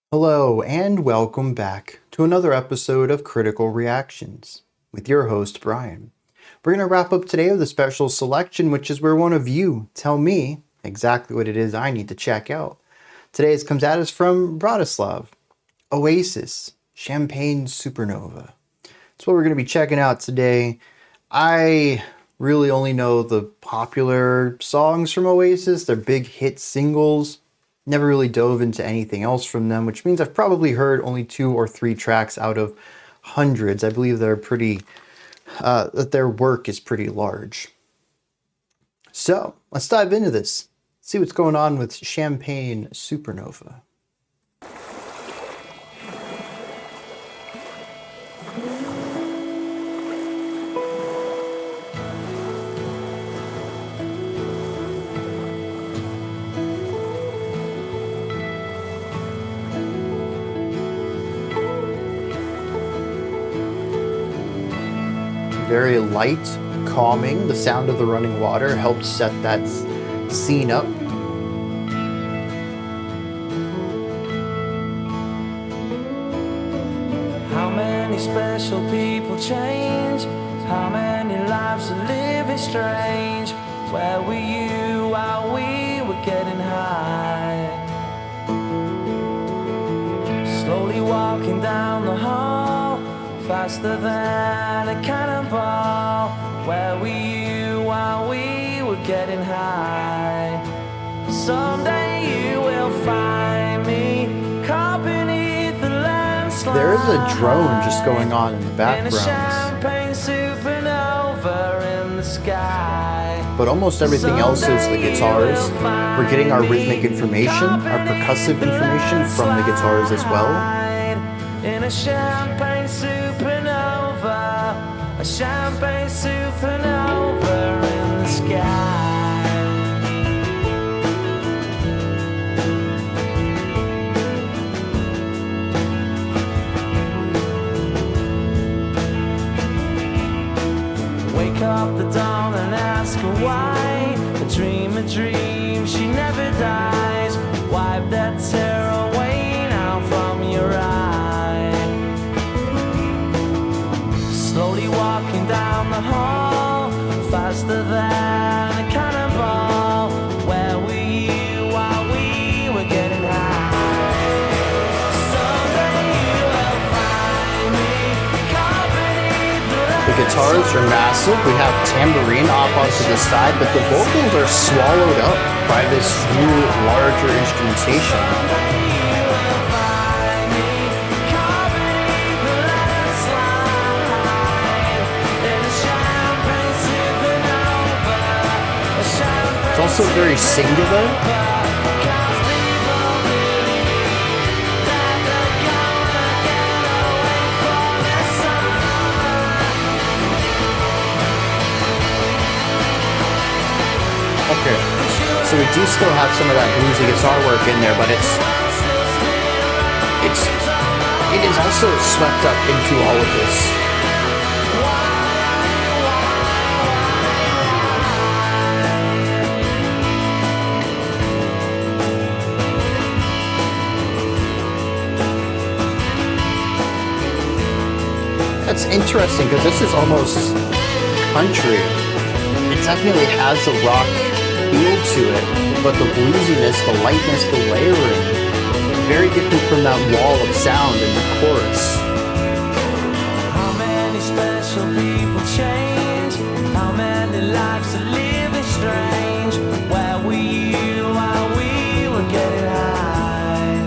Hello, and welcome back to another episode of Critical Reactions with your host, Bryan. We're going to wrap up today with a special selection, which is where one of you tell me exactly what it is I need to check out. Today's comes at us from Bratislav, Oasis, Champagne Supernova. That's what we're going to be checking out today. I really only know the popular songs from Oasis, their big hit singles. Never really dove into anything else from them, which means I've probably heard only 2 or 3 tracks out of hundreds. I believe that their work is pretty large. So let's dive into this. See what's going on with Champagne Supernova. Very light, calming. The sound of the running water helped set that scene up. How many special people change? How many lives are living strange? Where were you while we were getting high? Slowly walking down the hall, faster than a cannonball. Where were you while we were getting high? Someday you will find me caught beneath the landslide. There is a drone just going on in the background. In a champagne supernova in the sky. But almost everything else is the guitars. We're getting our rhythmic information, our percussive information from the guitars as well. In a champagne supernova, a champagne supernova in the sky. Wake up the dawn and ask her why. A dream, she never dies. Wipe that tear away now from your eye. Slowly walking down the hall, faster than a cannonball. Where were you while we were getting high? Someday you will find me caught beneath the The guitars are massive. We have tambourine off onto the side, but the vocals are swallowed up by this new, larger instrumentation. It's also very singular. Okay, so we do still have some of that bluesy guitar work in there, but it is also swept up into all of this. That's interesting because this is almost country. It definitely has a rock feel to it, but the bluesiness, the lightness, the layering, very different from that wall of sound in the chorus. How many special people change? How many lives are living strange? Where were you while we were getting high?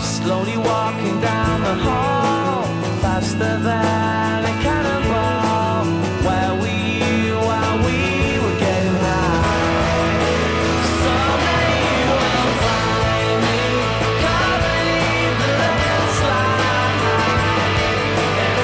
Slowly walking down the hall, faster than a cannonball. Where were you while we were getting high? Someday you will find me caught beneath the landslide. In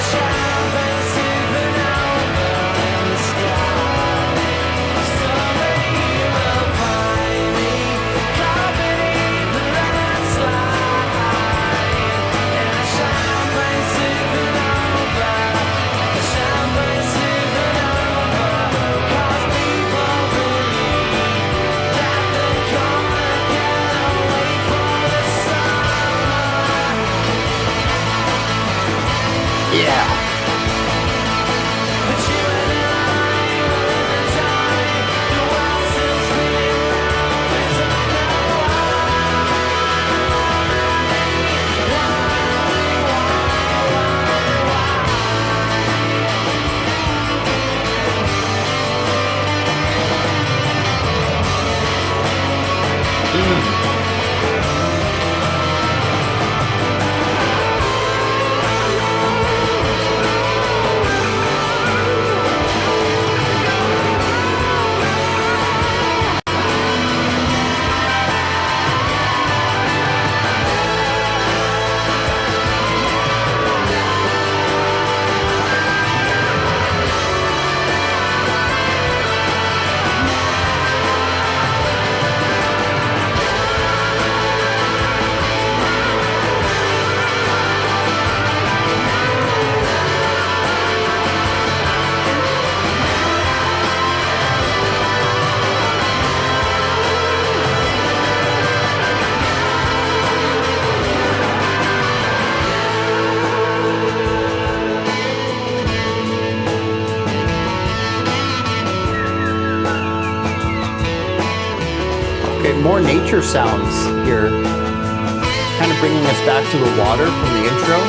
More nature sounds here, kind of bringing us back to the water from the intro.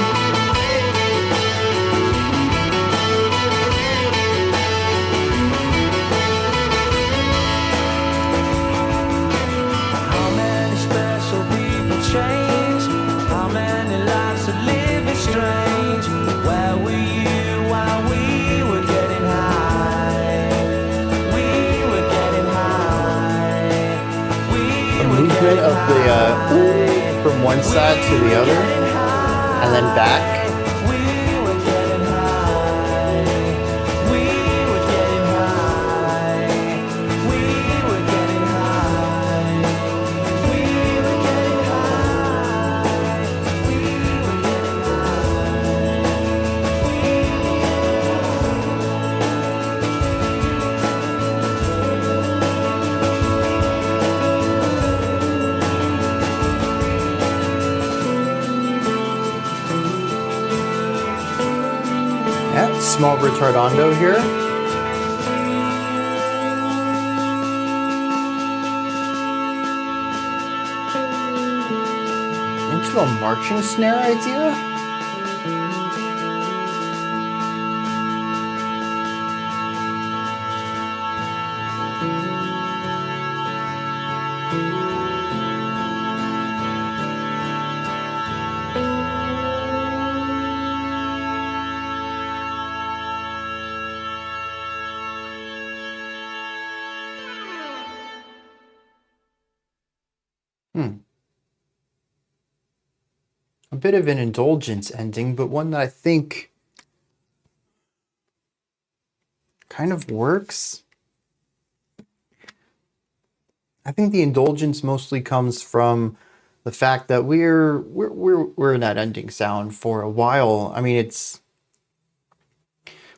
How many special people change? How many lives are living strange? Where were you while we were getting high? We were getting high. Movement of the from one side to the other and then back. Small retardando here. Into a marching snare idea. A bit of an indulgence ending, but one that I think kind of works. I think the indulgence mostly comes from the fact that we're in that ending sound for a while. I mean,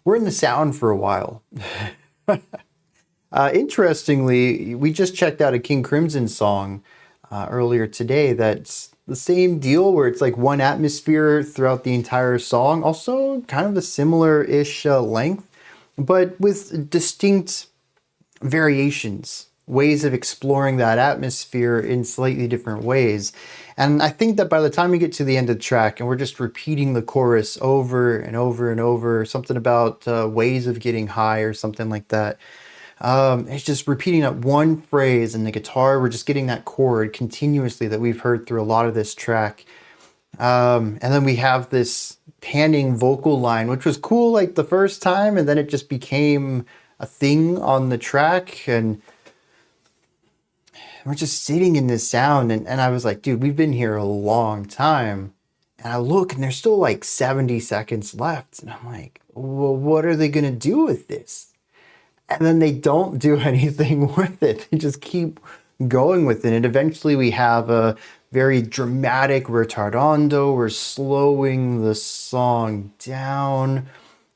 we're in the sound for a while. Interestingly, we just checked out a King Crimson song earlier today that's the same deal, where it's like one atmosphere throughout the entire song. Also kind of a similar-ish length, but with distinct variations, ways of exploring that atmosphere in slightly different ways. And I think that by the time we get to the end of the track and we're just repeating the chorus over and over and over, something about ways of getting high or something like that, it's just repeating that one phrase in the guitar. We're just getting that chord continuously that we've heard through a lot of this track. And then we have this panning vocal line, which was cool like the first time, and then it just became a thing on the track. And we're just sitting in this sound. And I was like, dude, we've been here a long time. And I look and there's still like 70 seconds left. And I'm like, well, what are they going to do with this? And then they don't do anything with it. They just keep going with it. And eventually we have a very dramatic retardando. We're slowing the song down.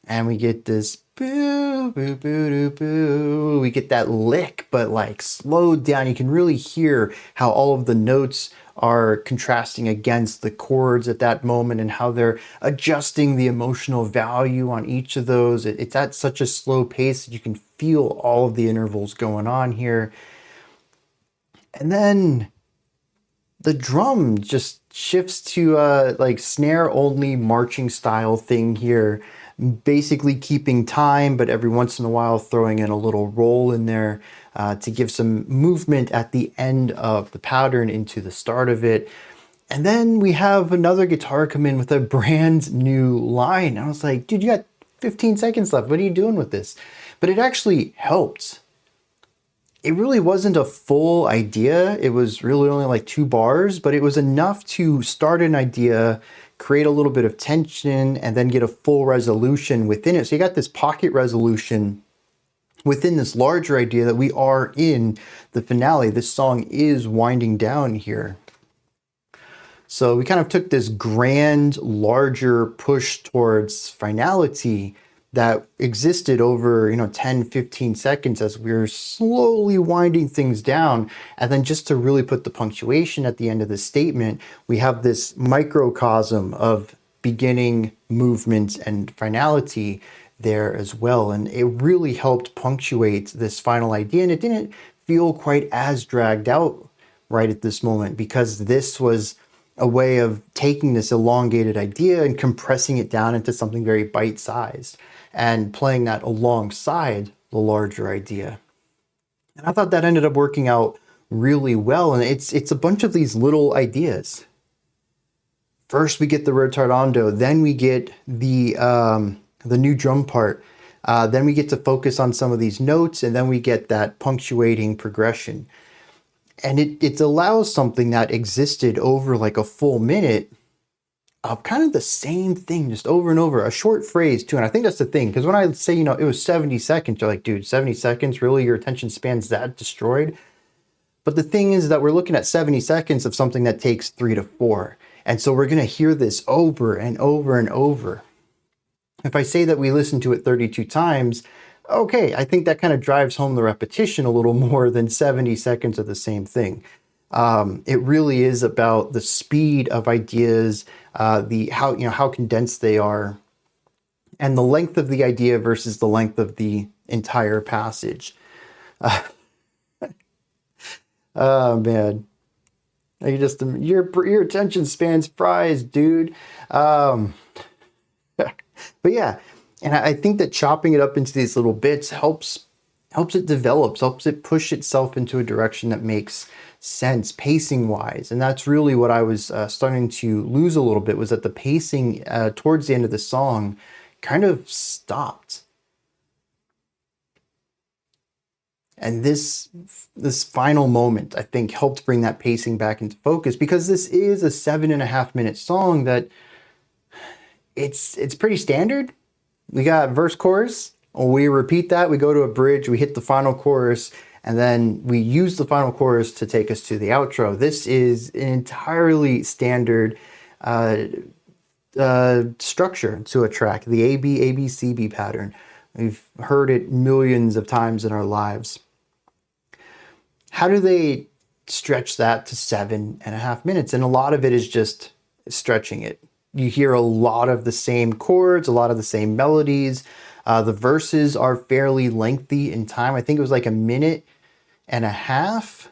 And we get this boo, boo, boo, doo, boo. We get that lick, but like slowed down. You can really hear how all of the notes are contrasting against the chords at that moment and how they're adjusting the emotional value on each of those. It's at such a slow pace that you can feel all of the intervals going on here. And then the drum just shifts to a like snare only marching style thing here basically keeping time, but every once in a while throwing in a little roll in there to give some movement at the end of the pattern into the start of it. And then we have another guitar come in with a brand new line. I was like, dude, you got 15 seconds left. What are you doing with this? But it actually helped. It really wasn't a full idea. It was really only like 2 bars, but it was enough to start an idea, create a little bit of tension, and then get a full resolution within it. So you got this pocket resolution within this larger idea that we are in the finale. This song is winding down here. So we kind of took this grand, larger push towards finality that existed over 10, 15 seconds as we were slowly winding things down. And then just to really put the punctuation at the end of the statement, we have this microcosm of beginning, movement, and finality there as well. And it really helped punctuate this final idea. And it didn't feel quite as dragged out right at this moment, because this was a way of taking this elongated idea and compressing it down into something very bite-sized and playing that alongside the larger idea. And I thought that ended up working out really well. And it's a bunch of these little ideas. First we get the retardando, then we get the new drum part, then we get to focus on some of these notes, and then we get that punctuating progression. And it allows something that existed over like a full minute of kind of the same thing, just over and over, a short phrase too. And I think that's the thing, because when I say, it was 70 seconds, you're like, dude, 70 seconds, really? Your attention span's that destroyed? But the thing is that we're looking at 70 seconds of something that takes 3 to 4. And so we're going to hear this over and over and over. If I say that we listen to it 32 times, okay, I think that kind of drives home the repetition a little more than 70 seconds of the same thing. It really is about the speed of ideas, how condensed they are, and the length of the idea versus the length of the entire passage. Oh man, your attention span's fries, dude. But yeah, and I think that chopping it up into these little bits helps it develop, helps it push itself into a direction that makes sense pacing wise. And that's really what I was starting to lose a little bit, was that the pacing towards the end of the song kind of stopped. And this final moment, I think, helped bring that pacing back into focus, because this is a 7.5 minute song that it's pretty standard. We got verse, chorus, we repeat that, we go to a bridge, we hit the final chorus, and then we use the final chorus to take us to the outro. This is an entirely standard structure to a track, the A-B-C-B pattern. We've heard it millions of times in our lives. How do they stretch that to 7.5 minutes? And a lot of it is just stretching it. You hear a lot of the same chords, a lot of the same melodies. The verses are fairly lengthy in time. I think it was like 1.5 minutes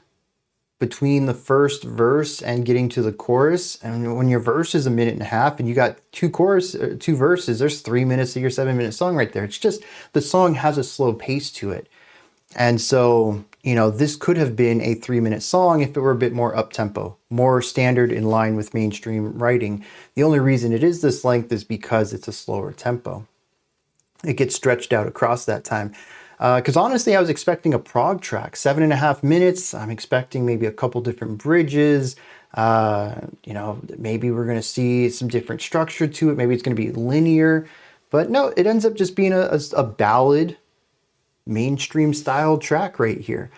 between the first verse and getting to the chorus. And when your verse is 1.5 minutes and you got 2 verses, there's 3 minutes of your 7-minute song right there. It's just the song has a slow pace to it. And so, this could have been a 3-minute song if it were a bit more up-tempo, more standard, in line with mainstream writing. The only reason it is this length is because it's a slower tempo. It gets stretched out across that time. Because honestly, I was expecting a prog track, 7.5 minutes. I'm expecting maybe a couple different bridges. Maybe we're going to see some different structure to it. Maybe it's going to be linear. But no, it ends up just being a ballad, mainstream style track right here.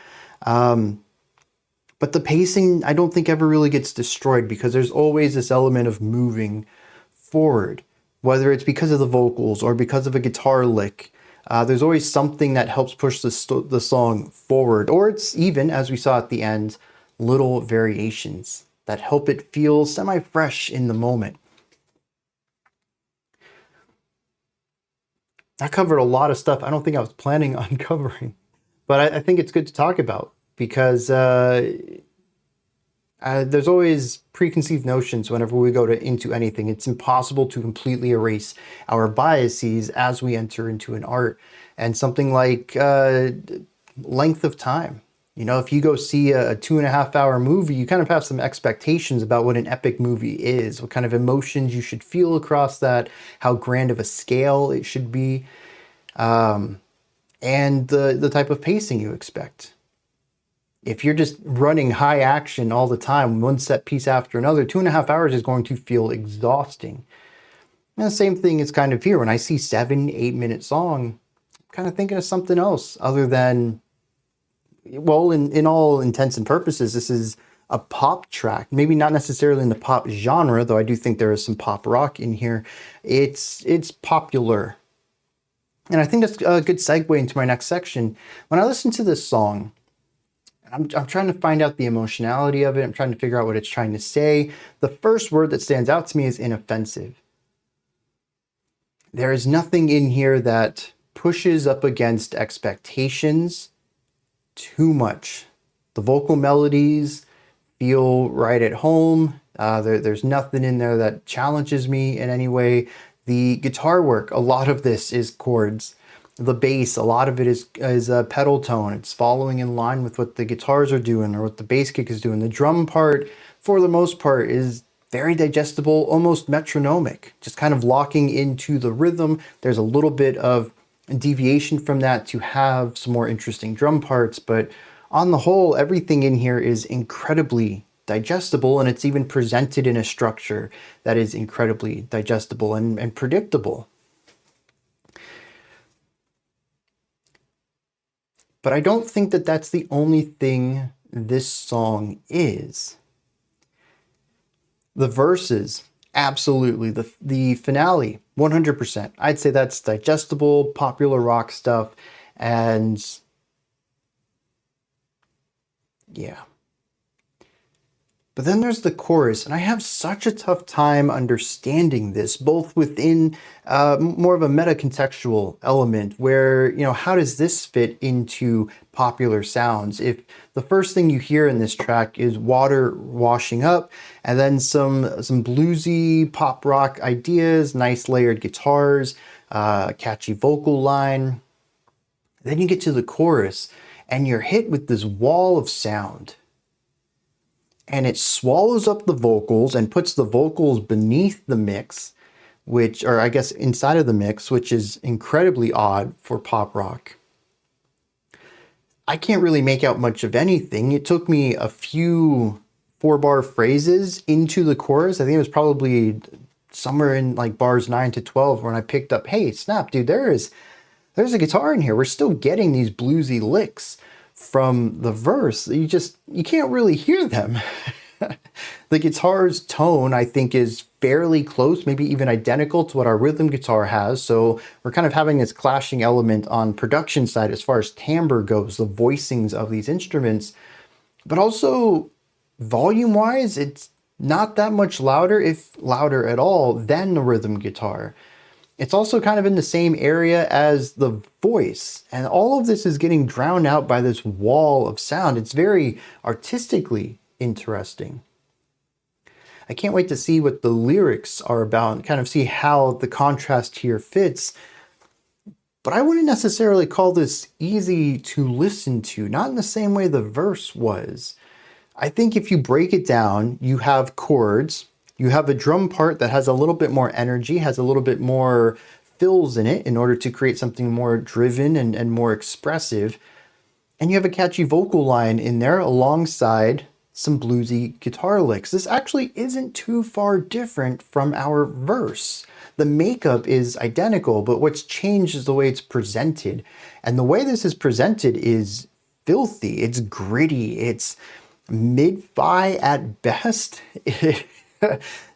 But the pacing, I don't think ever really gets destroyed, because there's always this element of moving forward, whether it's because of the vocals or because of a guitar lick. There's always something that helps push the song forward, or it's even, as we saw at the end, little variations that help it feel semi-fresh in the moment. I covered a lot of stuff I don't think I was planning on covering, but I think it's good to talk about, because I There's always preconceived notions whenever we go into anything. It's impossible to completely erase our biases as we enter into an art. And something like length of time. You know, if you go see a 2.5 hour movie, you kind of have some expectations about what an epic movie is, what kind of emotions you should feel across that, how grand of a scale it should be, and the type of pacing you expect. If you're just running high action all the time, one set piece after another, 2.5 hours is going to feel exhausting. And the same thing is kind of here. When I see 7-8 minute song, I'm kind of thinking of something else other than, well, in all intents and purposes, this is a pop track. Maybe not necessarily in the pop genre, though I do think there is some pop rock in here. It's popular. And I think that's a good segue into my next section. When I listen to this song, I'm trying to find out the emotionality of it. I'm trying to figure out what it's trying to say. The first word that stands out to me is inoffensive. There is nothing in here that pushes up against expectations too much. The vocal melodies feel right at home. There's nothing in there that challenges me in any way. The guitar work, a lot of this is chords. The bass, a lot of it is a pedal tone. It's following in line with what the guitars are doing or what the bass kick is doing. The drum part, for the most part, is very digestible, almost metronomic, just kind of locking into the rhythm. There's a little bit of deviation from that to have some more interesting drum parts, but on the whole, everything in here is incredibly digestible, and it's even presented in a structure that is incredibly digestible and predictable. But I don't think that that's the only thing this song is. The verses, absolutely. The finale, 100%. I'd say that's digestible, popular rock stuff, and yeah. But then there's the chorus, and I have such a tough time understanding this, both within more of a meta-contextual element where, you know, how does this fit into popular sounds? If the first thing you hear in this track is water washing up, and then some bluesy pop rock ideas, nice layered guitars, catchy vocal line, then you get to the chorus, and you're hit with this wall of sound. And it swallows up the vocals and puts the vocals beneath the mix, or I guess inside of the mix, which is incredibly odd for pop rock. I can't really make out much of anything. It took me a few 4-bar phrases into the chorus. I think it was probably somewhere in like bars 9 to 12 when I picked up, hey, snap, dude, there's a guitar in here. We're still getting these bluesy licks from the verse. You can't really hear them. The guitar's tone, I think, is fairly close, maybe even identical to what our rhythm guitar has. So we're kind of having this clashing element on production side as far as timbre goes, the voicings of these instruments. But also volume-wise, it's not that much louder, if louder at all, than the rhythm guitar. It's also kind of in the same area as the voice, and all of this is getting drowned out by this wall of sound. It's very artistically interesting. I can't wait to see what the lyrics are about and kind of see how the contrast here fits. But I wouldn't necessarily call this easy to listen to, not in the same way the verse was. I think if you break it down, you have chords, you have a drum part that has a little bit more energy, has a little bit more fills in it in order to create something more driven and more expressive. And you have a catchy vocal line in there alongside some bluesy guitar licks. This actually isn't too far different from our verse. The makeup is identical, but what's changed is the way it's presented. And the way this is presented is filthy. It's gritty. It's mid-fi at best.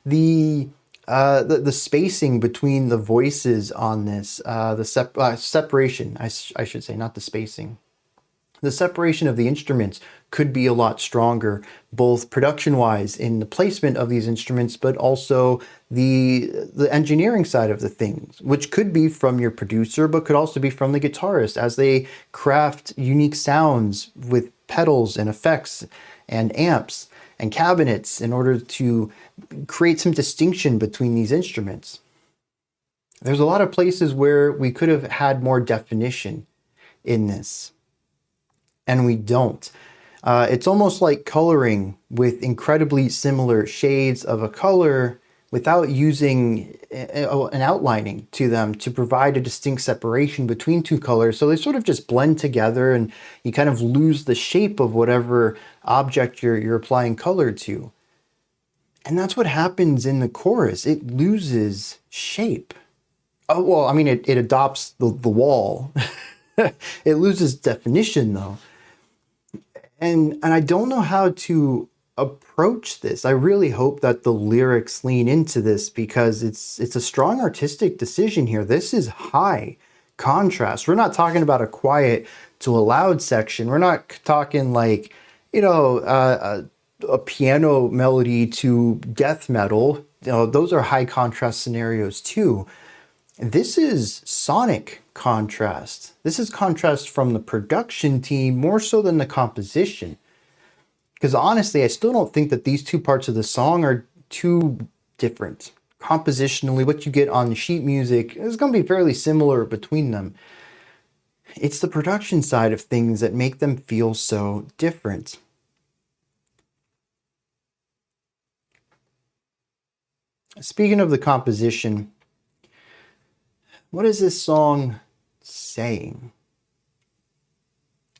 The spacing between the voices on this, separation, I should say, not the spacing. The separation of the instruments could be a lot stronger, both production-wise in the placement of these instruments, but also the engineering side of the things, which could be from your producer, but could also be from the guitarist as they craft unique sounds with pedals and effects and amps. and cabinets in order to create some distinction between these instruments. There's a lot of places where we could have had more definition in this, and we don't. It's almost like coloring with incredibly similar shades of a color without using an outlining to them to provide a distinct separation between two colors. So they sort of just blend together and you kind of lose the shape of whatever object you're applying color to. And that's what happens in the chorus. It loses shape. Oh, well, I mean, it adopts the wall. It loses definition though. And I don't know how to approach this. I really hope that the lyrics lean into this because it's a strong artistic decision here. This is high contrast. We're not talking about a quiet to a loud section. We're not talking like, a piano melody to death metal. Those are high contrast scenarios too. This is sonic contrast. This is contrast from the production team more so than the composition. Because honestly, I still don't think that these two parts of the song are too different. Compositionally, what you get on the sheet music is going to be fairly similar between them. It's the production side of things that make them feel so different. Speaking of the composition, what is this song saying?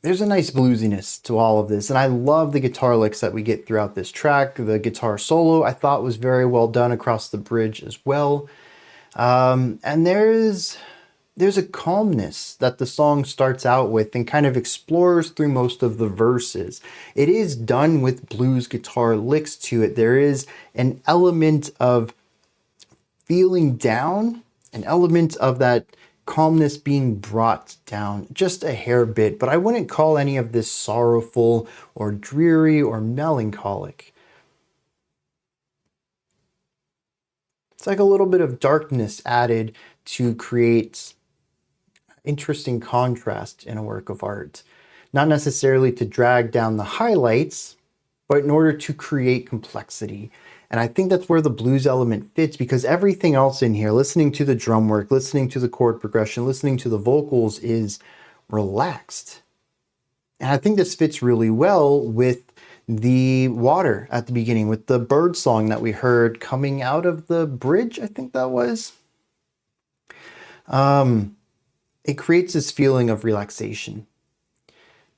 There's a nice bluesiness to all of this, and I love the guitar licks that we get throughout this track. The guitar solo I thought was very well done across the bridge as well. And there's a calmness that the song starts out with and kind of explores through most of the verses. It is done with blues guitar licks to it. There is an element of feeling down, an element of that calmness being brought down just a hair bit, but I wouldn't call any of this sorrowful or dreary or melancholic. It's like a little bit of darkness added to create interesting contrast in a work of art. Not necessarily to drag down the highlights, but in order to create complexity. And I think that's where the blues element fits because everything else in here, listening to the drum work, listening to the chord progression, listening to the vocals is relaxed. And I think this fits really well with the water at the beginning, with the bird song that we heard coming out of the bridge, I think that was. It creates this feeling of relaxation,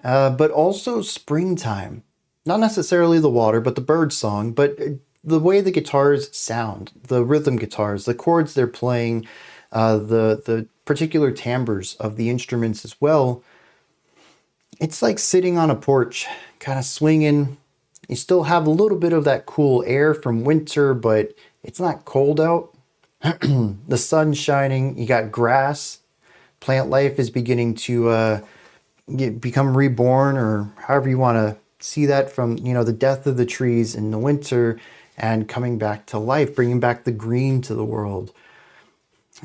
but also springtime. Not necessarily the water, but the bird song, but the way the guitars sound, the rhythm guitars, the chords they're playing, the particular timbres of the instruments as well. It's like sitting on a porch, kind of swinging. You still have a little bit of that cool air from winter, but it's not cold out. The sun's shining, you got grass. Plant life is beginning to become reborn, or however you want to see that, from the death of the trees in the winter and coming back to life, bringing back the green to the world.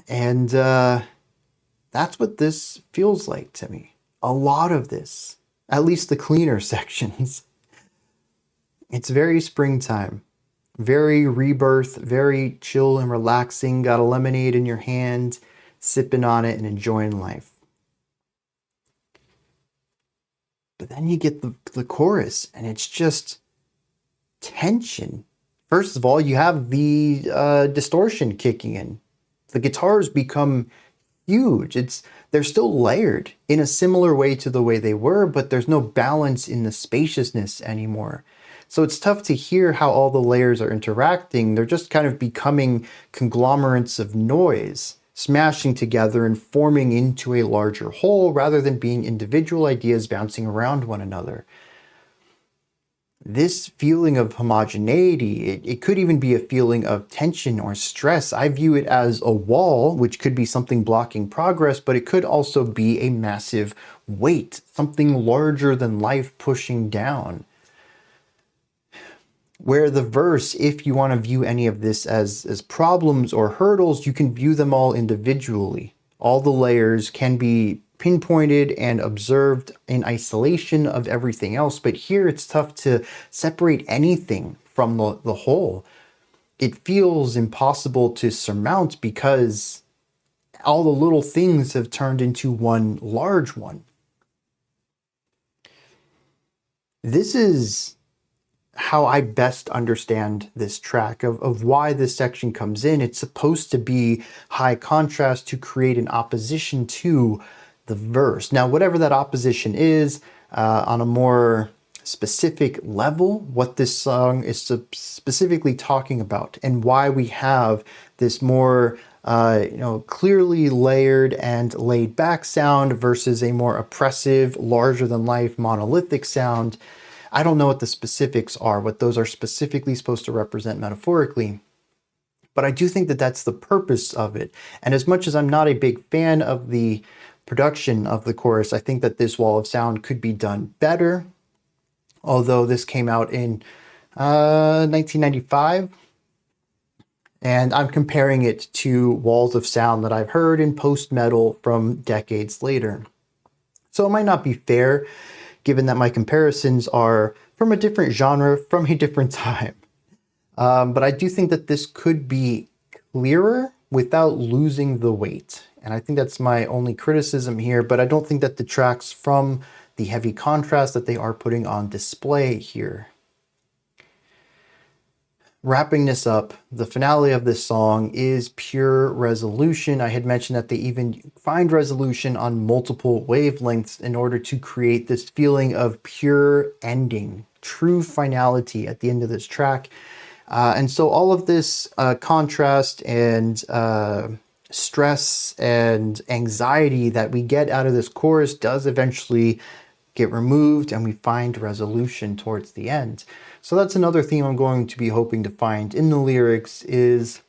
And that's what this feels like to me. A lot of this, at least the cleaner sections. It's very springtime, very rebirth, very chill and relaxing. Got a lemonade in your hand, sipping on it and enjoying life. But then you get the chorus and it's just tension. First of all, you have the distortion kicking in. The guitars become huge. They're still layered in a similar way to the way they were, but there's no balance in the spaciousness anymore. So it's tough to hear how all the layers are interacting. They're just kind of becoming conglomerates of noise, smashing together and forming into a larger whole rather than being individual ideas bouncing around one another. This feeling of homogeneity, it could even be a feeling of tension or stress. I view it as a wall, which could be something blocking progress, but it could also be a massive weight, something larger than life pushing down. Where the verse, if you want to view any of this as problems or hurdles, you can view them all individually. All the layers can be pinpointed and observed in isolation of everything else. But here it's tough to separate anything from the whole. It feels impossible to surmount because all the little things have turned into one large one. This is how I best understand this track of why this section comes in. It's supposed to be high contrast to create an opposition to the verse. Now, whatever that opposition is, on a more specific level, what this song is specifically talking about and why we have this more clearly layered and laid back sound versus a more oppressive, larger than life, monolithic sound. I don't know what the specifics are, what those are specifically supposed to represent metaphorically, but I do think that that's the purpose of it. And as much as I'm not a big fan of the production of the chorus, I think that this wall of sound could be done better. Although this came out in 1995, and I'm comparing it to walls of sound that I've heard in post-metal from decades later. So it might not be fair, given that my comparisons are from a different genre, from a different time. But I do think that this could be clearer without losing the weight. And I think that's my only criticism here, but I don't think that detracts from the heavy contrast that they are putting on display here. Wrapping this up, the finale of this song is pure resolution. I had mentioned that they even find resolution on multiple wavelengths in order to create this feeling of pure ending, true finality at the end of this track. And so all of this contrast and stress and anxiety that we get out of this chorus does eventually get removed, and we find resolution towards the end. So that's another theme I'm going to be hoping to find in the lyrics, is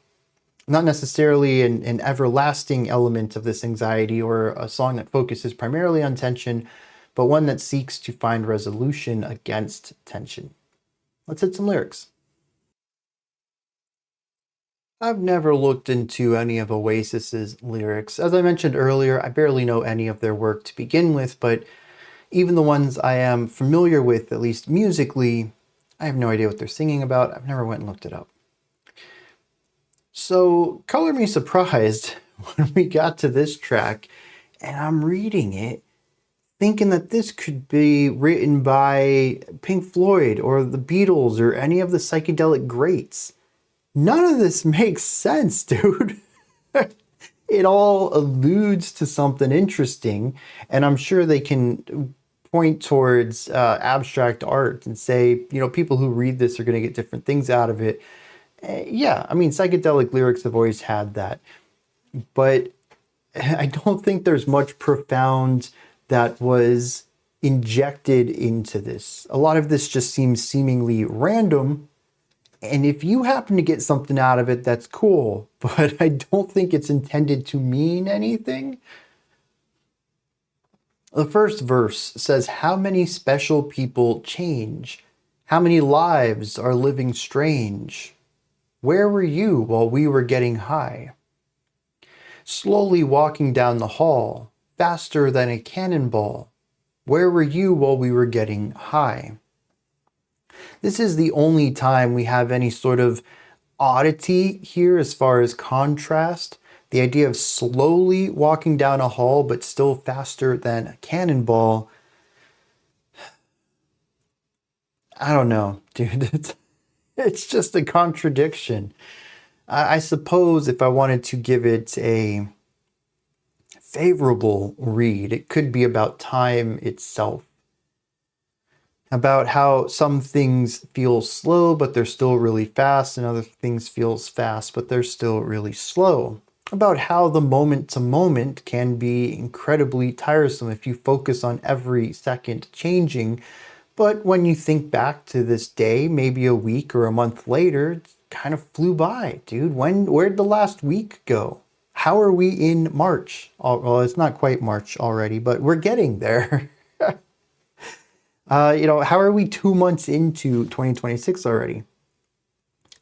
not necessarily an everlasting element of this anxiety or a song that focuses primarily on tension, but one that seeks to find resolution against tension. Let's hit some lyrics. I've never looked into any of Oasis's lyrics. As I mentioned earlier, I barely know any of their work to begin with, but even the ones I am familiar with, at least musically, I have no idea what they're singing about. I've never went and looked it up. So, color me surprised when we got to this track, and I'm reading it, thinking that this could be written by Pink Floyd or the Beatles or any of the psychedelic greats. None of this makes sense, dude. It all alludes to something interesting, and I'm sure they can point towards abstract art and say, people who read this are going to get different things out of it. Yeah, I mean, psychedelic lyrics have always had that, but I don't think there's much profound that was injected into this. A lot of this just seems seemingly random, and if you happen to get something out of it, that's cool, but I don't think it's intended to mean anything. The first verse says, "How many special people change? How many lives are living strange? Where were you while we were getting high? Slowly walking down the hall, faster than a cannonball. Where were you while we were getting high?" This is the only time we have any sort of oddity here as far as contrast. The idea of slowly walking down a hall but still faster than a cannonball. I don't know, dude. It's just a contradiction. I suppose if I wanted to give it a favorable read, it could be about time itself. About how some things feel slow, but they're still really fast, and other things feels fast, but they're still really slow. About how the moment to moment can be incredibly tiresome if you focus on every second changing. But when you think back to this day, maybe a week or a month later, it kind of flew by, dude. Where'd the last week go? How are we in March? Well, it's not quite March already, but we're getting there. How are we 2 months into 2026 already?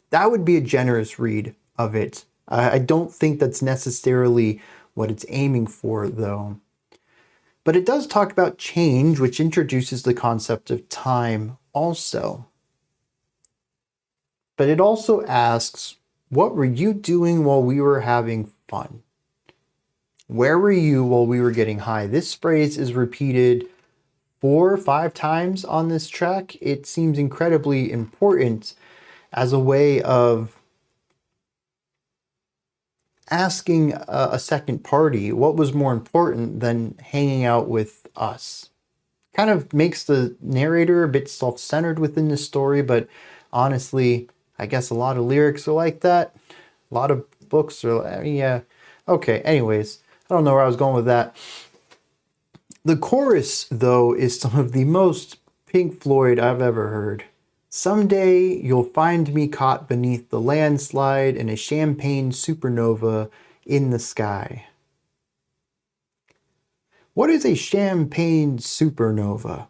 That would be a generous read of it. I don't think that's necessarily what it's aiming for, though. But it does talk about change, which introduces the concept of time also. But it also asks, what were you doing while we were having fun? Where were you while we were getting high? This phrase is repeated 4 or 5 times on this track. It seems incredibly important as a way of asking a second party what was more important than hanging out with us. Kind of makes the narrator a bit self-centered within the story, but honestly, I guess a lot of lyrics are like that. A lot of books are, yeah. Okay, anyways, I don't know where I was going with that. The chorus, though, is some of the most Pink Floyd I've ever heard. Someday you'll find me caught beneath the landslide in a champagne supernova in the sky. What is a champagne supernova?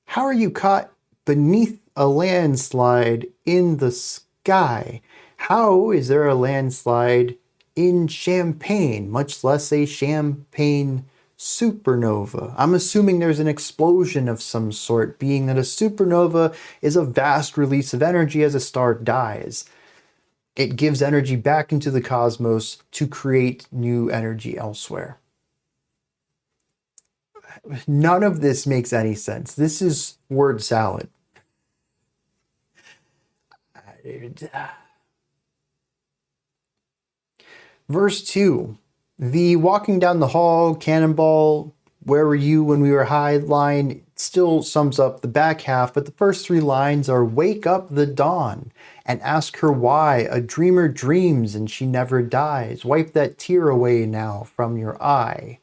How are you caught beneath a landslide in the sky? How is there a landslide in Champagne, much less a champagne supernova? I'm assuming there's an explosion of some sort, being that a supernova is a vast release of energy as a star dies. It gives energy back into the cosmos to create new energy elsewhere. None of this makes any sense. This is word salad. Verse 2, the walking down the hall, cannonball, where were you when we were high line still sums up the back half, but the first 3 lines are wake up the dawn and ask her why. A dreamer dreams and she never dies. Wipe that tear away now from your eye.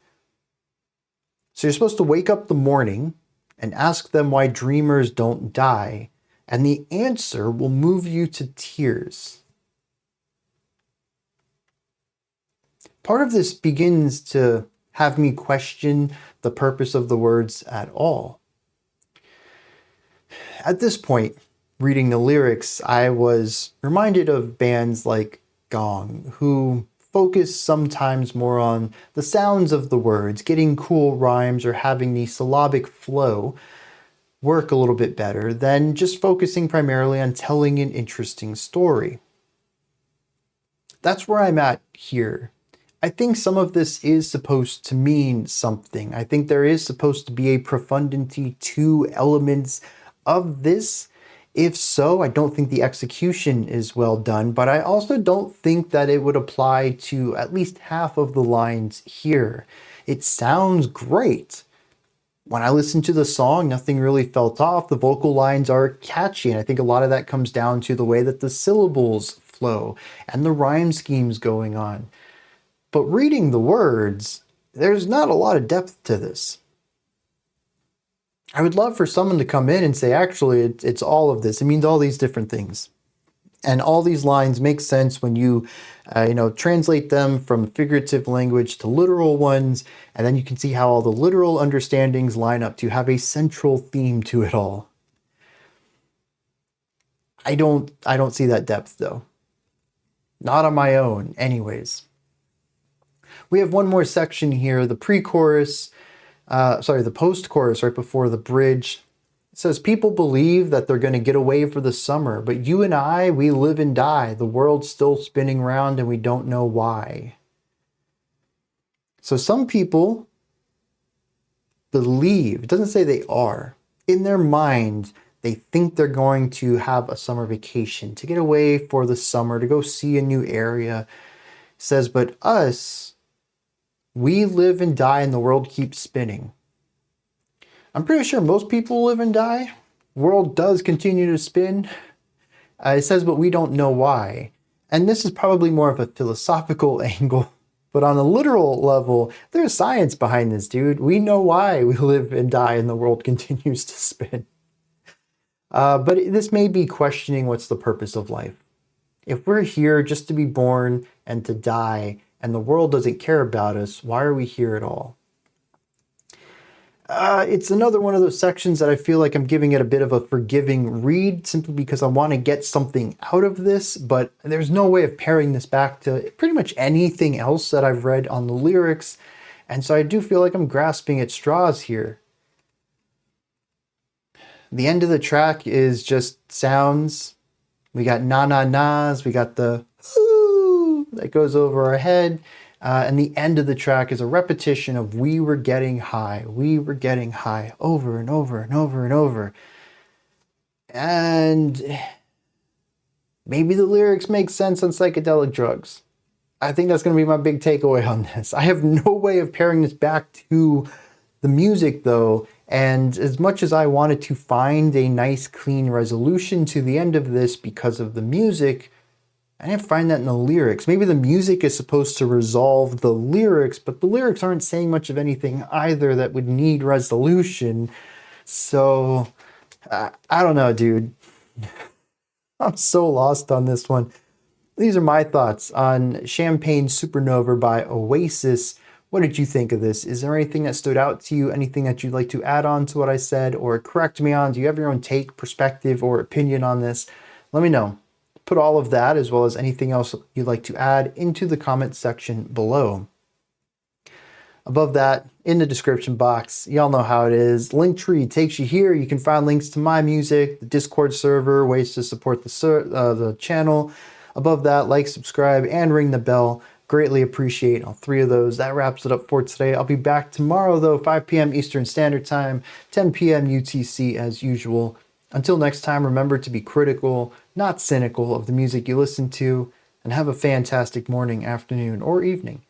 So you're supposed to wake up the morning and ask them why dreamers don't die, and the answer will move you to tears. Part of this begins to have me question the purpose of the words at all. At this point, reading the lyrics, I was reminded of bands like Gong, who focus sometimes more on the sounds of the words, getting cool rhymes or having the syllabic flow work a little bit better than just focusing primarily on telling an interesting story. That's where I'm at here. I think some of this is supposed to mean something. I think there is supposed to be a profundity to elements of this. If so, I don't think the execution is well done, but I also don't think that it would apply to at least half of the lines here. It sounds great. When I listened to the song, nothing really felt off. The vocal lines are catchy, and I think a lot of that comes down to the way that the syllables flow and the rhyme schemes going on. But reading the words, there's not a lot of depth to this. I would love for someone to come in and say, actually, it's all of this. It means all these different things. And all these lines make sense when you, translate them from figurative language to literal ones. And then you can see how all the literal understandings line up to have a central theme to it all. I don't see that depth, though. Not on my own, anyways. We have one more section here, the pre-chorus, the post-chorus right before the bridge. It says, people believe that they're going to get away for the summer, but you and I, we live and die. The world's still spinning round and we don't know why. So some people believe, it doesn't say they are, in their mind, they think they're going to have a summer vacation, to get away for the summer, to go see a new area. It says, but us, we live and die and the world keeps spinning. I'm pretty sure most people live and die. The world does continue to spin. It says, but we don't know why. And this is probably more of a philosophical angle. But on a literal level, there's science behind this, dude. We know why we live and die and the world continues to spin. But this may be questioning what's the purpose of life. If we're here just to be born and to die, and the world doesn't care about us, why are we here at all? It's another one of those sections that I feel like I'm giving it a bit of a forgiving read simply because I want to get something out of this, but there's no way of pairing this back to pretty much anything else that I've read on the lyrics, and so I do feel like I'm grasping at straws here. The end of the track is just sounds. We got na-na-nas, we got the ooh that goes over our head. And the end of the track is a repetition of we were getting high, over and over and over and over. And maybe the lyrics make sense on psychedelic drugs. I think that's going to be my big takeaway on this. I have no way of pairing this back to the music though, and as much as I wanted to find a nice clean resolution to the end of this because of the music, I didn't find that in the lyrics. Maybe the music is supposed to resolve the lyrics, but the lyrics aren't saying much of anything either that would need resolution. So, I don't know, dude. I'm so lost on this one. These are my thoughts on Champagne Supernova by Oasis. What did you think of this? Is there anything that stood out to you? Anything that you'd like to add on to what I said or correct me on? Do you have your own take, perspective, or opinion on this? Let me know. Put all of that as well as anything else you'd like to add into the comment section below. Above that, in the description box, y'all know how it is. Linktree takes you here. You can find links to my music, the Discord server, ways to support the channel. Above that, like, subscribe, and ring the bell. Greatly appreciate all three of those. That wraps it up for today. I'll be back tomorrow, though, 5 p.m. Eastern Standard Time, 10 p.m. UTC as usual. Until next time, remember to be critical, not cynical of the music you listen to, and have a fantastic morning, afternoon, or evening,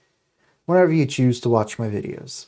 whenever you choose to watch my videos.